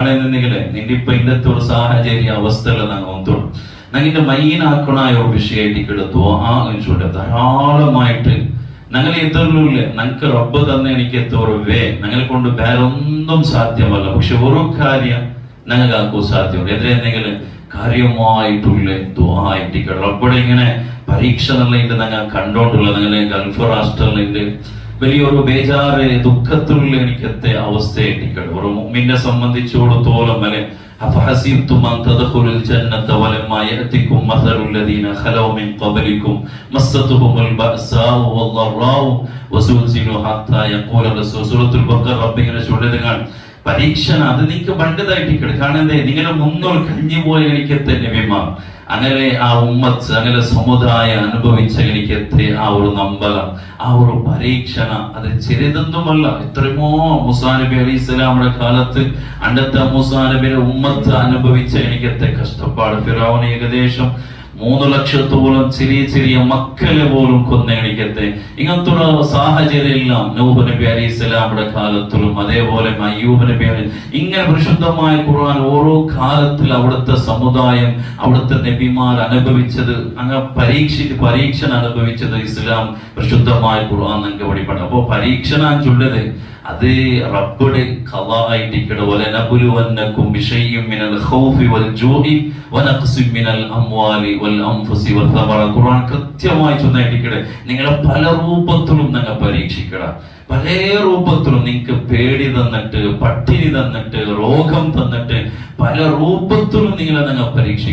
ನಿಂಗೆ ಇಪ್ಪ ಇಂದತ್ತ ಒಂದು ಸಾಹಚರ್ಯ ಅವಸ್ಥೆಲ್ಲ ನಂಗೆ ಒಂದು ನಂಗೆ മൈൻ ആക്കണായ ഒരു വിഷയമായിട്ട് ദുആ ചൊല്ലുക ധാരാളമായിട്ട് ഞങ്ങൾ എത്തുള്ളില്ല. ഞങ്ങൾക്ക് റബ്ബ് തന്നെ എനിക്ക് എത്തോറുവേ ഞങ്ങളെ കൊണ്ട് വേറൊന്നും സാധ്യമല്ല. പക്ഷെ ഒരു കാര്യം ഞങ്ങൾക്ക് സാധ്യമുണ്ട്. എതിരെന്തെങ്കിലും കാര്യമായിട്ടുള്ള ദുആ ആയിട്ട് റബ്ബടെ ഇങ്ങനെ പരീക്ഷ എന്നുള്ളതിന്റെ ഞങ്ങൾ കണ്ടോണ്ടുള്ള ഞങ്ങളെ ഗൾഫ് രാഷ്ട്രങ്ങളിന്റെ വലിയൊരു ബേജാറ് ദുഃഖത്തിലുള്ള എനിക്കത്തെ അവസ്ഥയായിട്ട് ഒരു മുഅ്മിനെ സംബന്ധിച്ചിടത്തോളം അല്ലെ أفحسبتم أن تدخلوا الجنة ولما يأتكم مثل الذين خلوا من قبلكم مستهم البأساء والضراء وزلزلوا حتى يقول الرسول സൂറത്തുൽ ബഖറ റബ്ബിങ്ങനെ ചൊല്ലുന്നതാണ് പരീക്ഷണ അത് നിങ്ങൾക്ക് പണ്ടതായിട്ട് കാരണം നിങ്ങളുടെ മുന്നോട്ട് കഴിഞ്ഞു പോയ എനിക്കത്തെ നബിമാർ അങ്ങനെ ആ ഉമ്മത്ത് അങ്ങനെ സമുദായം അനുഭവിച്ച എനിക്കത്തെ ആ ഒരു നമ്പലം ആ ഒരു പരീക്ഷണ അത് ചെറുതൊന്നുമല്ല. എത്രയോ മൂസാ നബി അലൈഹി സ്വലാമിന്റെ കാലത്ത് അണ്ടത്തെ മൂസാ നബിയുടെ ഉമ്മത്ത് അനുഭവിച്ച എനിക്കത്തെ കഷ്ടപ്പാട് ഫിറഔൻ ഏകദേശം 3 ലക്ഷത്തോളം ചെറിയ ചെറിയ മക്കളെ പോലും കൊന്ന എനിക്കത്തെ ഇങ്ങനത്തുള്ള സാഹചര്യം എല്ലാം നൂഹ് നബി അലൈഹി സ്വലാമിന്റെ കാലത്തിലും അതേപോലെ അയ്യൂബ് നബി ഇങ്ങനെ പരിശുദ്ധമായ ഖുർആൻ ഓരോ കാലത്തിൽ അവിടുത്തെ സമുദായം അവിടുത്തെ നബിമാർ അനുഭവിച്ചത് അങ്ങനെ പരീക്ഷണം അനുഭവിച്ചത് ഇസ്ലാം പരിശുദ്ധമായ ഖുർആൻ നമുക്ക് പഠിക്കണം. അപ്പോ പരീക്ഷണം ചൊല്ലത് അത് റബ്ബുടെ ഖളായിട്ടിക്കട വലനബുലുവന്നകും ബിശൈഇൻ മിനൽ ഖൗഫി വൽ ജൂഇ വനഖ്സിൻ മിനൽ അംവാലി വൽ അൻഫുസി വൽ സമറ ഖുർആൻ കൃത്യമായി ചൊല്ലിട്ടിക്കട നിങ്ങളെ പല രൂപത്തിലും നിങ്ങൾ പരീക്ഷിക്കട. പല രൂപത്തിലും നിങ്ങൾക്ക് പേടി തന്നിട്ട് പട്ടിണി തന്നിട്ട് രോഗം തന്നിട്ട് പല രൂപത്തിലും നിങ്ങളെ നിങ്ങൾ പരീക്ഷിക്കണം.